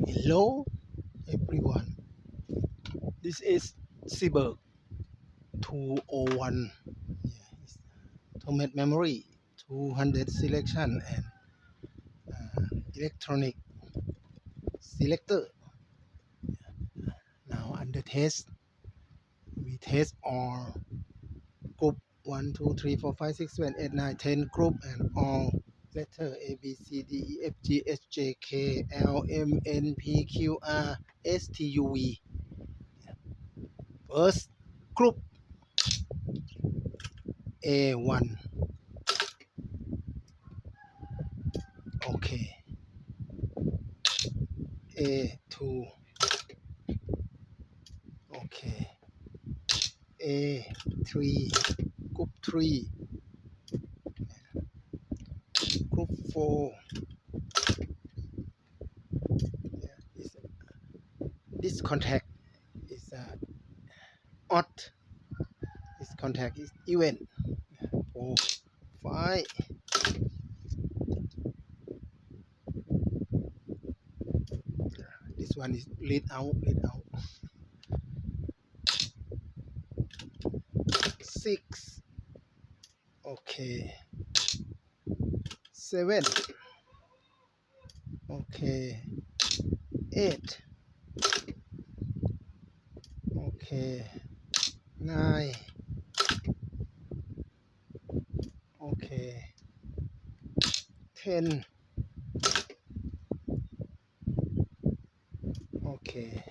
Hello everyone, this is Seberg 201. Tomet memory 200 selection and electronic selector. Now under test, we test all group 1 2 3 4 5 6 7 8 9 10 group and all letter A B C D E F G H J K L M N P Q R S T U V. First group A1. Okay. A2. Okay. A3. Group 3. Group 4. Yeah, this contact is odd. This contact is even. 4, 5. This one is lead out. 6. Okay. 7. Okay. 8. Okay. 9. Okay. 10. Okay.